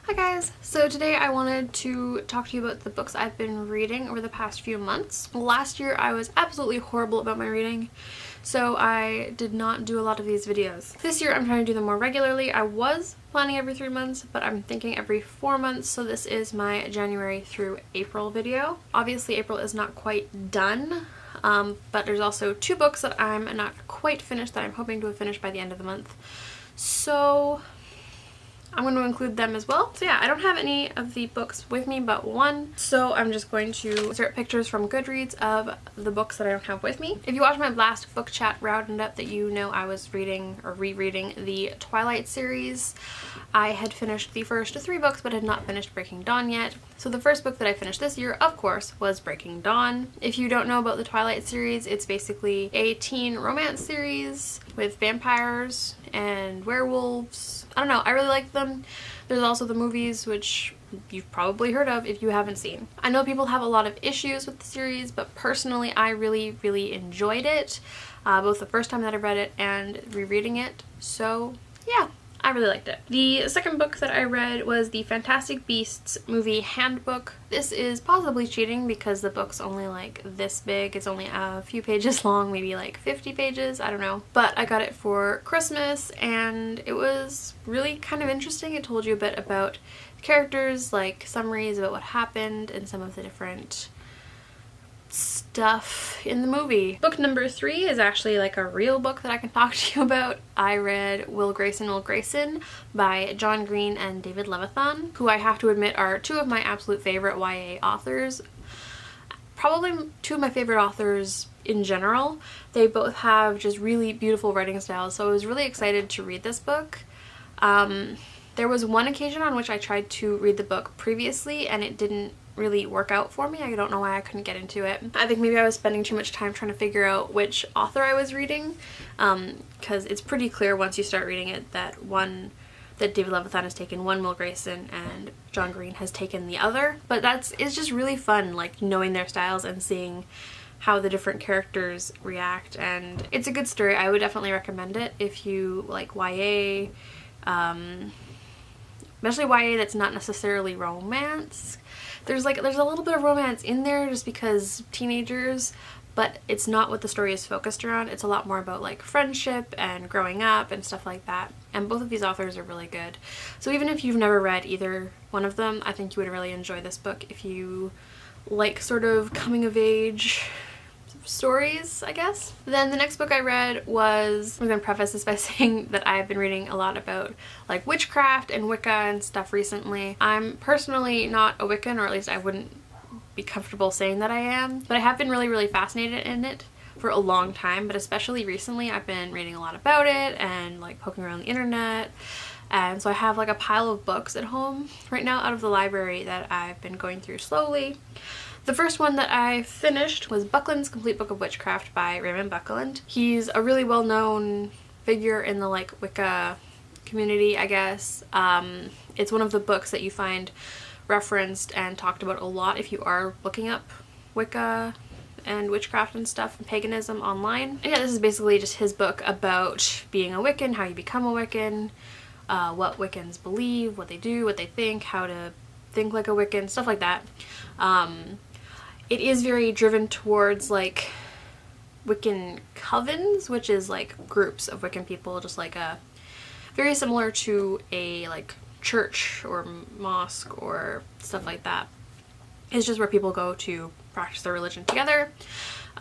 Hi guys! So today I wanted to talk to you about the books I've been reading over the past few months. Last year I was absolutely horrible about my reading, so I did not do a lot of these videos. This year I'm trying to do them more regularly. I was planning every 3 months, but I'm thinking every 4 months, so this is my January through April video. Obviously April is not quite done, but there's also 2 books that I'm not quite finished that I'm hoping to have finished by the end of the month. So I'm going to include them as well. So yeah, I don't have any of the books with me but one, so I'm just going to insert pictures from Goodreads of the books that I don't have with me. If you watched my last book chat roundup, that you know I was reading or rereading the Twilight series. I had finished the first 3 books but had not finished Breaking Dawn yet. So the first book that I finished this year, of course, was Breaking Dawn. If you don't know about the Twilight series, it's basically a teen romance series with vampires and werewolves. I don't know, I really like them. There's also the movies, which you've probably heard of if you haven't seen. I know people have a lot of issues with the series, but personally I really enjoyed it, both the first time that I read it and rereading it. So yeah, I really liked it. The second book that I read was the Fantastic Beasts movie Handbook. This is possibly cheating because the book's only like this big. It's only a few pages long, maybe like 50 pages, I don't know. But I got it for Christmas and it was really kind of interesting. It told you a bit about characters, like summaries about what happened and some of the different stuff in the movie. Book number 3 is actually like a real book that I can talk to you about. I read Will Grayson by John Green and David Levithan, who I have to admit are 2 of my absolute favorite YA authors. Probably 2 of my favorite authors in general. They both have just really beautiful writing styles, so I was really excited to read this book. There was one occasion on which I tried to read the book previously and it didn't really work out for me. I don't know why I couldn't get into it. I think maybe I was spending too much time trying to figure out which author I was reading, because it's pretty clear once you start reading it that David Levithan has taken one Will Grayson and John Green has taken the other. But it's just really fun, like knowing their styles and seeing how the different characters react, and it's a good story. I would definitely recommend it if you like YA, especially YA that's not necessarily romance. There's a little bit of romance in there just because teenagers, but it's not what the story is focused around. It's a lot more about like friendship and growing up and stuff like that. And both of these authors are really good. So even if you've never read either one of them, I think you would really enjoy this book if you like sort of coming of age stories, I guess. Then the next book I read was, I'm going to preface this by saying that I've been reading a lot about like witchcraft and Wicca and stuff recently. I'm personally not a Wiccan, or at least I wouldn't be comfortable saying that I am, but I have been really fascinated in it for a long time, but especially recently I've been reading a lot about it and like poking around the internet. And so I have like a pile of books at home right now out of the library that I've been going through slowly. The first one that I finished was Buckland's Complete Book of Witchcraft by Raymond Buckland. He's a really well-known figure in the like Wicca community, I guess. It's one of the books that you find referenced and talked about a lot if you are looking up Wicca and witchcraft and stuff and paganism online. And yeah, this is basically just his book about being a Wiccan, how you become a Wiccan, what Wiccans believe, what they do, what they think, how to think like a Wiccan, stuff like that. It is very driven towards like Wiccan covens, which is like groups of Wiccan people, just like very similar to a like church or mosque or stuff like that. It's just where people go to practice their religion together.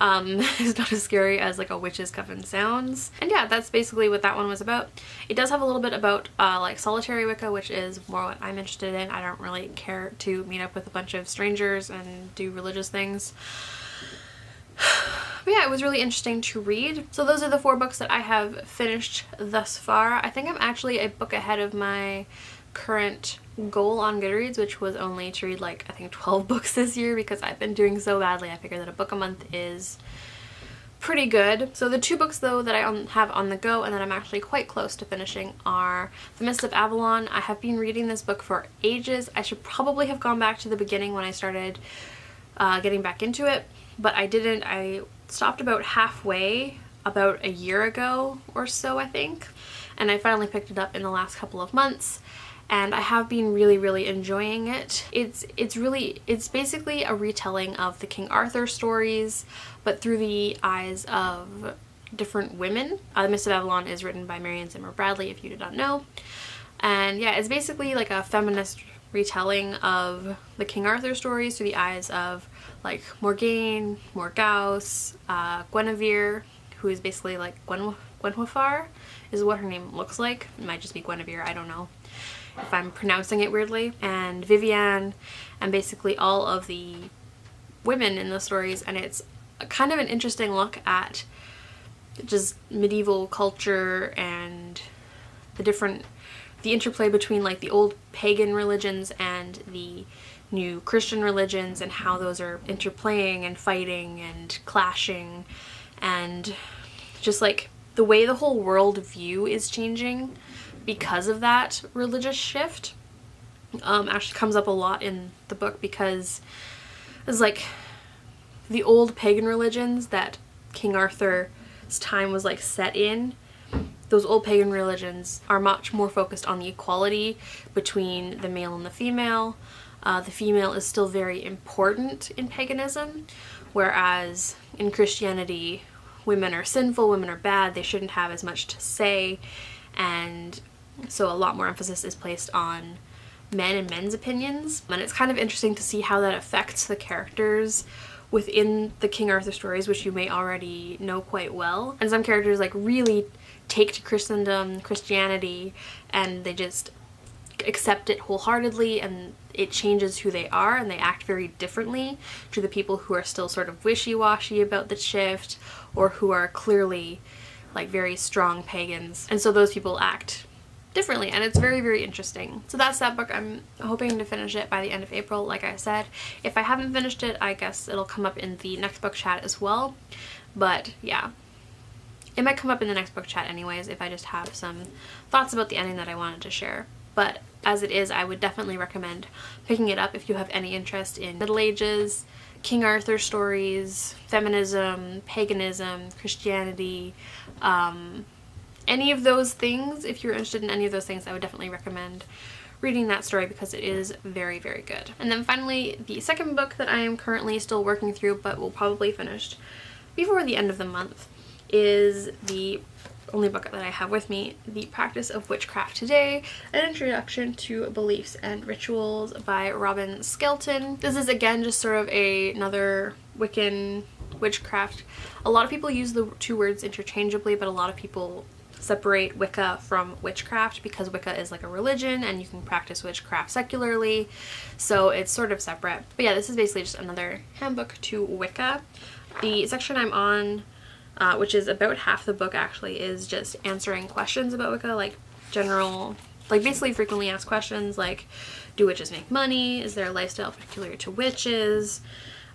It's not as scary as like a witch's coven sounds. And yeah, that's basically what that one was about. It does have a little bit about like solitary Wicca, which is more what I'm interested in. I don't really care to meet up with a bunch of strangers and do religious things. But yeah, it was really interesting to read. So those are the 4 books that I have finished thus far. I think I'm actually a book ahead of my current goal on Goodreads, which was only to read like I think 12 books this year because I've been doing so badly. I figured that a book a month is pretty good. So the 2 books though that I have on the go and that I'm actually quite close to finishing are The Mists of Avalon. I have been reading this book for ages. I should probably have gone back to the beginning when I started getting back into it, but I didn't. I stopped about halfway about a year ago or so, I think, and I finally picked it up in the last couple of months. and I have been really enjoying it. It's basically a retelling of the King Arthur stories, but through the eyes of different women. The Mists of Avalon is written by Marianne Zimmer Bradley, if you did not know. And yeah, it's basically like a feminist retelling of the King Arthur stories through the eyes of like Morgaine, Morgause, Guinevere, who is basically like Gwenhwyfar is what her name looks like. It might just be Guinevere, I don't know if I'm pronouncing it weirdly. And Vivienne, and basically all of the women in the stories, and it's kind of an interesting look at just medieval culture and the interplay between like the old pagan religions and the new Christian religions, and how those are interplaying and fighting and clashing, and just like the way the whole world view is changing because of that religious shift. Actually comes up a lot in the book, because it's like the old pagan religions that King Arthur's time was like set in. Those old pagan religions are much more focused on the equality between the male and the female. The female is still very important in paganism, whereas in Christianity, women are sinful, women are bad, they shouldn't have as much to say, and so a lot more emphasis is placed on men and men's opinions. And it's kind of interesting to see how that affects the characters within the King Arthur stories, which you may already know quite well. And some characters like really take to Christianity, and they just accept it wholeheartedly, and it changes who they are, and they act very differently to the people who are still sort of wishy-washy about the shift, or who are clearly like very strong pagans. And so those people act differently, and it's very interesting. So that's that book. I'm hoping to finish it by the end of April, like I said. If I haven't finished it, I guess it'll come up in the next book chat as well. But yeah, it might come up in the next book chat anyways if I just have some thoughts about the ending that I wanted to share. But as it is, I would definitely recommend picking it up if you have any interest in Middle Ages, King Arthur stories, feminism, paganism, Christianity, any of those things. If you're interested in any of those things, I would definitely recommend reading that story, because it is very good. And then finally, the second book that I am currently still working through but will probably finish before the end of the month is the only book that I have with me, The Practice of Witchcraft Today, An Introduction to Beliefs and Rituals by Robin Skelton. This is again just sort of another Wiccan witchcraft. A lot of people use the two words interchangeably, but a lot of people separate Wicca from witchcraft, because Wicca is like a religion and you can practice witchcraft secularly, so it's sort of separate. But yeah, this is basically just another handbook to Wicca. The section I'm on, which is about half the book actually, is just answering questions about Wicca, like general, like basically frequently asked questions like, do witches make money? Is there a lifestyle peculiar to witches?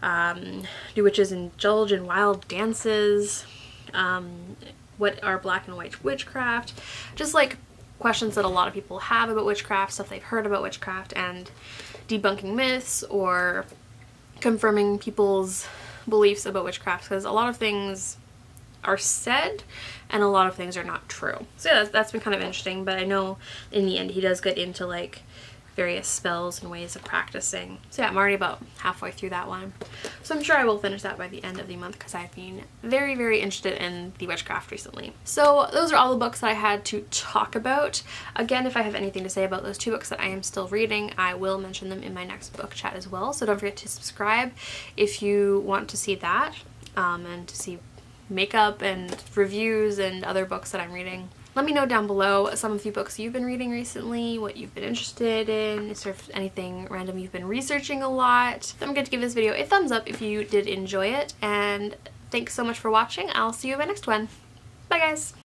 Do witches indulge in wild dances? What are black and white witchcraft? Just like questions that a lot of people have about witchcraft, stuff they've heard about witchcraft, and debunking myths or confirming people's beliefs about witchcraft, because a lot of things are said and a lot of things are not true. So yeah, that's been kind of interesting, but I know in the end he does get into like various spells and ways of practicing. So yeah, I'm already about halfway through that one. So I'm sure I will finish that by the end of the month, because I've been very interested in the witchcraft recently. So those are all the books that I had to talk about. Again, if I have anything to say about those two books that I am still reading, I will mention them in my next book chat as well. So don't forget to subscribe if you want to see that, and to see makeup and reviews and other books that I'm reading. Let me know down below some of the books you've been reading recently, what you've been interested in, is there anything random you've been researching a lot. Don't forget to give this video a thumbs up if you did enjoy it, and thanks so much for watching. I'll see you in my next one. Bye guys!